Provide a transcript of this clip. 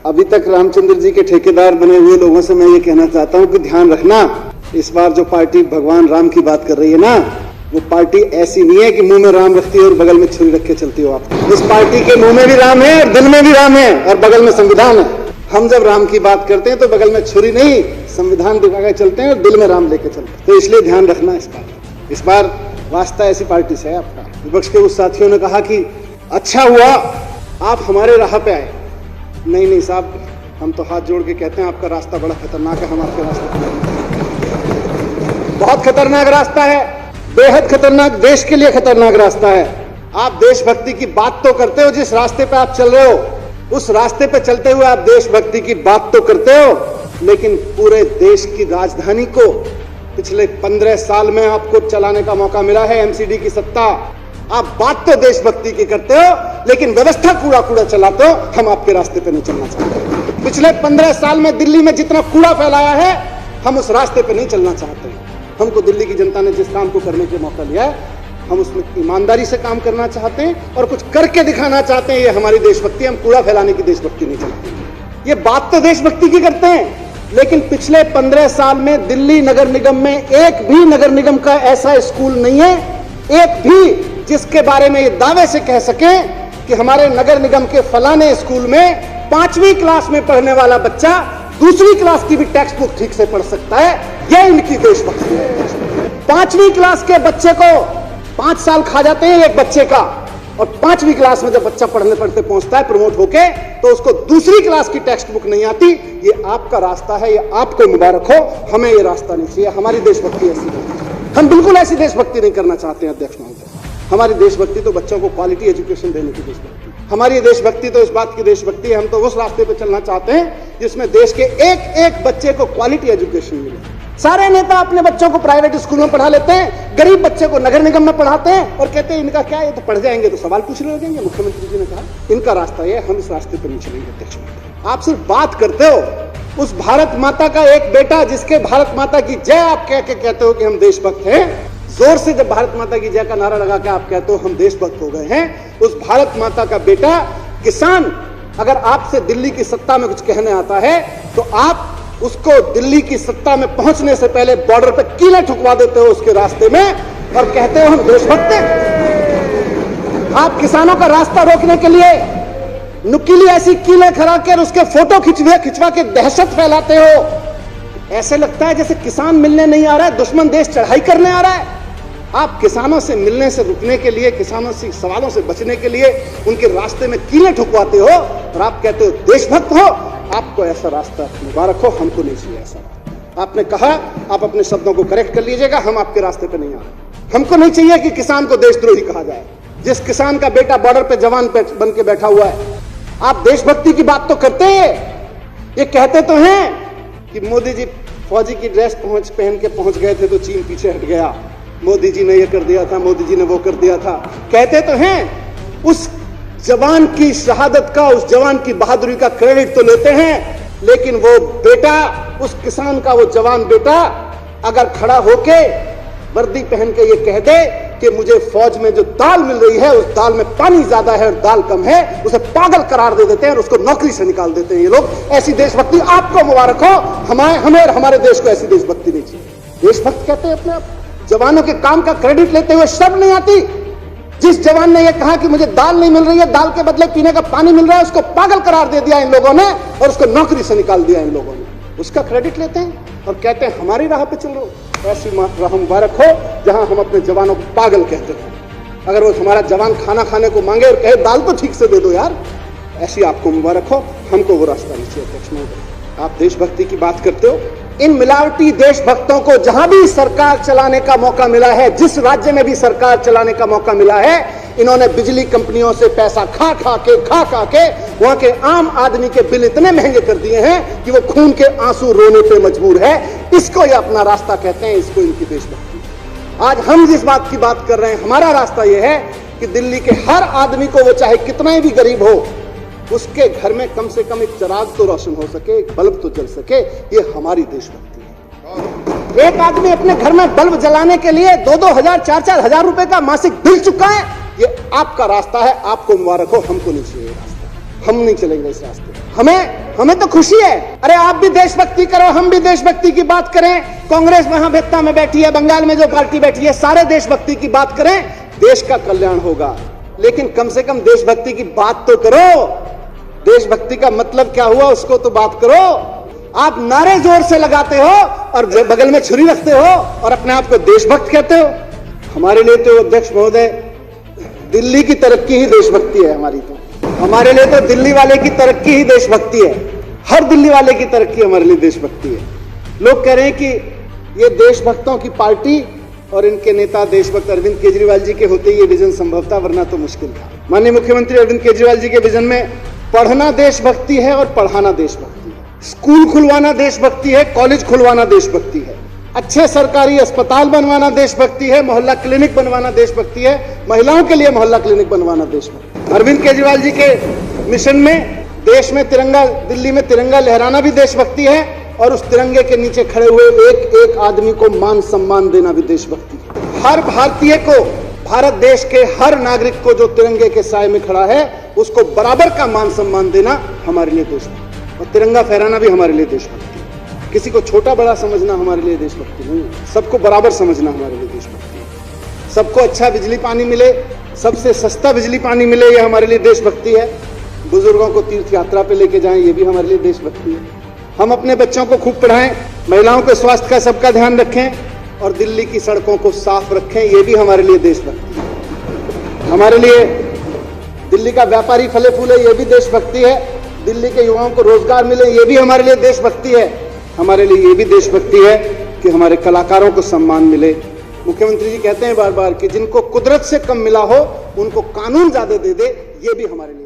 अभी तक रामचंद्र जी के ठेकेदार बने हुए लोगों से मैं ये कहना चाहता हूँ कि ध्यान रखना, इस बार जो पार्टी भगवान राम की बात कर रही है ना, वो पार्टी ऐसी नहीं है कि मुंह में राम रखती है और बगल में छुरी रख के चलती हो आप। इस पार्टी के मुंह में भी राम है और दिल में भी राम है और बगल में संविधान है। हम जब राम की बात करते हैं तो बगल में छुरी नहीं, संविधान दिखा के चलते हैं और दिल में राम लेके चलते हैं। तो इसलिए ध्यान रखना इस बार वास्ता ऐसी पार्टी से है आपका। विपक्ष के उस साथियों ने कहा कि अच्छा हुआ आप हमारे राह पे आए। नहीं साहब, हम तो हाथ जोड़ के कहते हैं आपका रास्ता बड़ा खतरनाक है। हम आपके रास्ते बहुत खतरनाक रास्ता है, बेहद खतरनाक, देश के लिए खतरनाक रास्ता है। आप देशभक्ति की बात तो करते हो, जिस रास्ते पे आप चल रहे हो उस रास्ते पे चलते हुए आप देशभक्ति की बात तो करते हो, लेकिन पूरे देश की राजधानी को पिछले 15 साल में आपको चलाने का मौका मिला है, एमसीडी की सत्ता। आप बात तो देशभक्ति की करते हो, लेकिन व्यवस्था कूड़ा चलाते हो। हम आपके रास्ते पे नहीं चलना चाहते। पिछले 15 साल में दिल्ली में जितना कूड़ा फैलाया है, हम उस रास्ते पे नहीं चलना चाहते। हमको दिल्ली की जनता ने जिस काम को करने का मौका लिया है, हम उसमें ईमानदारी से काम करना चाहते हैं और कुछ करके दिखाना चाहते हैं। ये हमारी देशभक्ति, हम कूड़ा फैलाने की देशभक्ति नहीं चाहते। ये बात तो देशभक्ति की करते हैं, लेकिन पिछले 15 साल में दिल्ली नगर निगम में एक भी नगर निगम का ऐसा स्कूल नहीं है, एक भी, जिसके बारे में ये दावे से कह सके कि हमारे नगर निगम के फलाने स्कूल में 5वीं क्लास में पढ़ने वाला बच्चा दूसरी क्लास की भी टेक्स्ट बुक ठीक से पढ़ सकता है। यह इनकी देशभक्ति है। 5वीं क्लास के बच्चे को 5 साल खा जाते हैं एक बच्चे का, और 5वीं क्लास में जब बच्चा पढ़ने पढ़ते पहुंचता है प्रमोट होके, तो उसको दूसरी क्लास की टेक्स्ट बुक नहीं आती। ये आपका रास्ता है, ये आपको मुबारक हो। हमें ये रास्ता नहीं चाहिए। हमारी देशभक्ति ऐसी नहीं, हम बिल्कुल ऐसी देशभक्ति नहीं करना चाहते हैं अध्यक्ष महोदय। हमारी देशभक्ति तो बच्चों को क्वालिटी एजुकेशन देने की देशभक्ति, हमारी देशभक्ति तो इस बात की देशभक्ति है। हम तो उस रास्ते पे चलना चाहते हैं जिसमें देश के एक एक बच्चे को क्वालिटी एजुकेशन मिले। सारे नेता अपने बच्चों को प्राइवेट स्कूल में पढ़ा लेते हैं, गरीब बच्चे को नगर निगम में पढ़ाते हैं और कहते हैं इनका क्या है, ये तो पढ़ जाएंगे तो सवाल पूछ रहे हो जाएंगे। मुख्यमंत्री जी ने कहा इनका रास्ता ये, हम इस रास्ते पर नहीं चलेंगे। अध्यक्ष आप सिर्फ बात करते हो। उस भारत माता का एक बेटा जिसके भारत माता की जय आप कह के कहते हो कि हम देशभक्त हैं, जोर से जब भारत माता की जय का नारा लगा के आप कहते हो हम देशभक्त हो गए हैं, उस भारत माता का बेटा किसान अगर आपसे दिल्ली की सत्ता में कुछ कहने आता है तो आप उसको दिल्ली की सत्ता में पहुंचने से पहले बॉर्डर पे कीलें ठुकवा देते हो उसके रास्ते में और कहते हो हम देशभक्त हैं। आप किसानों का रास्ता रोकने के लिए नुकीली ऐसी कीलें खड़ा कर उसके फोटो खिंचवा के दहशत फैलाते हो। ऐसे लगता है जैसे किसान मिलने नहीं आ रहा है, दुश्मन देश चढ़ाई करने आ रहा है। आप किसानों से मिलने से रुकने के लिए, किसानों से सवालों से बचने के लिए उनके रास्ते में कीलें ठुकवाते हो और आप कहते हो देशभक्त हो। आपको ऐसा रास्ता मुबारक हो, हमको नहीं चाहिए ऐसा। आपने कहा आप अपने शब्दों को करेक्ट कर लीजिएगा, हम आपके रास्ते पे नहीं आ रहे। हमको नहीं चाहिए कि किसान को देशद्रोही कहा जाए। जिस किसान का बेटा बॉर्डर पे जवान बन के बैठा हुआ है, आप देशभक्ति की बात तो करते हैं। ये कहते तो हैं कि मोदी जी फौजी की ड्रेस पहन के पहुंच गए थे तो चीन पीछे हट गया, मोदी जी ने ये कर दिया था, मोदी जी ने वो कर दिया था। कहते तो हैं, उस जवान की शहादत का, उस जवान की बहादुरी का क्रेडिट तो लेते हैं, लेकिन वो बेटा, उस किसान का वो जवान बेटा अगर खड़ा होके वर्दी पहन के ये कह दे कि मुझे फौज में जो दाल मिल रही है उस दाल में पानी ज्यादा है और दाल कम है, उसे पागल करार दे देते हैं और उसको नौकरी से निकाल देते हैं ये लोग। ऐसी देशभक्ति आपको मुबारक हो। हमें और हमारे देश को ऐसी देशभक्ति नहीं चाहिए। देशभक्त कहते हैं अपने आप, जवानों के काम का क्रेडिट लेते हुए शर्म नहीं आती। जिस जवान ने यह कहा कि मुझे दाल नहीं मिल रही है, दाल के बदले पीने का पानी मिल रहा है, उसको पागल करार दे दिया इन लोगों ने और उसको नौकरी से निकाल दिया इन लोगों ने। उसका क्रेडिट लेते हैं और कहते हैं हमारी राह पे चल रहे हो। ऐसी राह मुबारक हो जहां हम अपने जवानों को पागल कहते हैं। अगर वो हमारा जवान खाना खाने को मांगे और कहे दाल तो ठीक से दे दो यार, ऐसी आपको मुबारक हो। हमको वो रास्ता नहीं चाहिए। अध्यक्ष महोदय, आप देशभक्ति की बात करते हो, इन मिलावटी देशभक्तों को जहां भी सरकार चलाने का मौका मिला है, जिस राज्य में भी सरकार चलाने का मौका मिला है, इन्होंने बिजली कंपनियों से पैसा खा खा के वहां के आम आदमी के बिल इतने महंगे कर दिए हैं कि वो खून के आंसू रोने पे मजबूर है। इसको ये अपना रास्ता कहते हैं, इसको इनकी देशभक्ति। आज हम जिस बात की बात कर रहे हैं, हमारा रास्ता यह है कि दिल्ली के हर आदमी को, वो चाहे कितना भी गरीब हो, उसके घर में कम से कम एक चिराग तो रोशन हो सके, एक बल्ब तो जल सके। ये हमारी देशभक्ति है। एक आदमी अपने घर में बल्ब जलाने के लिए 2-2 हजार 4-4 हजार रुपए का मासिक बिल चुका है। ये आपका रास्ता है, आपको मुबारक हो, हमको नहीं चाहिए रास्ता। हम नहीं चलेंगे इस रास्ते पे। हमें तो खुशी है, अरे आप भी देशभक्ति करो, हम भी देशभक्ति की बात करें। कांग्रेस वहां बेत्ता में बैठी है, बंगाल में जो पार्टी बैठी है, सारे देशभक्ति की बात करें, देश का कल्याण होगा। लेकिन कम से कम देशभक्ति की बात तो करो, देशभक्ति का मतलब क्या हुआ उसको तो बात करो। आप नारे जोर से लगाते हो और बगल में छुरी रखते हो और अपने आप को देशभक्त कहते हो। हमारे लिए तो अध्यक्ष महोदय दिल्ली की तरक्की ही देशभक्ति है। हमारे लिए तो दिल्ली वाले की तरक्की ही देशभक्ति है। हर दिल्ली वाले की तरक्की हमारे लिए देशभक्ति है। लोग कह रहे हैं कि ये देशभक्तों की पार्टी और इनके नेता देशभक्त अरविंद केजरीवाल जी के होते ये विजन संभव था, वरना तो मुश्किल था। माननीय मुख्यमंत्री अरविंद केजरीवाल जी के विजन में पढ़ना देशभक्ति है और पढ़ाना देशभक्ति है। स्कूल खुलवाना देशभक्ति है, कॉलेज खुलवाना देशभक्ति है, अच्छे सरकारी अस्पताल बनवाना देशभक्ति है, मोहल्ला क्लिनिक बनवाना देशभक्ति है, महिलाओं के लिए मोहल्ला क्लिनिक बनवाना देशभक्ति। अरविंद केजरीवाल जी के मिशन में देश में तिरंगा, दिल्ली में तिरंगा लहराना भी देशभक्ति है और उस तिरंगे के नीचे खड़े हुए एक एक आदमी को मान सम्मान देना भी देशभक्ति है। हर भारतीय को, भारत देश के हर नागरिक को जो तिरंगे के साए में खड़ा है उसको बराबर का मान सम्मान देना हमारे लिए देशभक्ति, और तिरंगा फहराना भी हमारे लिए देशभक्ति। किसी को छोटा बड़ा समझना हमारे लिए देशभक्ति नहीं, सबको बराबर समझना हमारे लिए देशभक्ति है। सबको अच्छा बिजली पानी मिले, सबसे सस्ता बिजली पानी मिले, ये हमारे लिए देशभक्ति है। बुजुर्गों को तीर्थ यात्रा पे लेके जाएं, ये भी हमारे लिए देशभक्ति है। हम अपने बच्चों को खूब पढ़ाएं, महिलाओं के स्वास्थ्य का सबका ध्यान रखें और दिल्ली की सड़कों को साफ रखें, ये भी हमारे लिए देशभक्ति है। हमारे लिए दिल्ली का व्यापारी फले फूले, ये भी देशभक्ति है। दिल्ली के युवाओं को रोजगार मिले, ये भी हमारे लिए देशभक्ति है। हमारे लिए ये भी देशभक्ति है कि हमारे कलाकारों को सम्मान मिले। मुख्यमंत्री जी कहते हैं बार बार कि जिनको कुदरत से कम मिला हो उनको कानून ज्यादा दे दे, ये भी हमारे लिए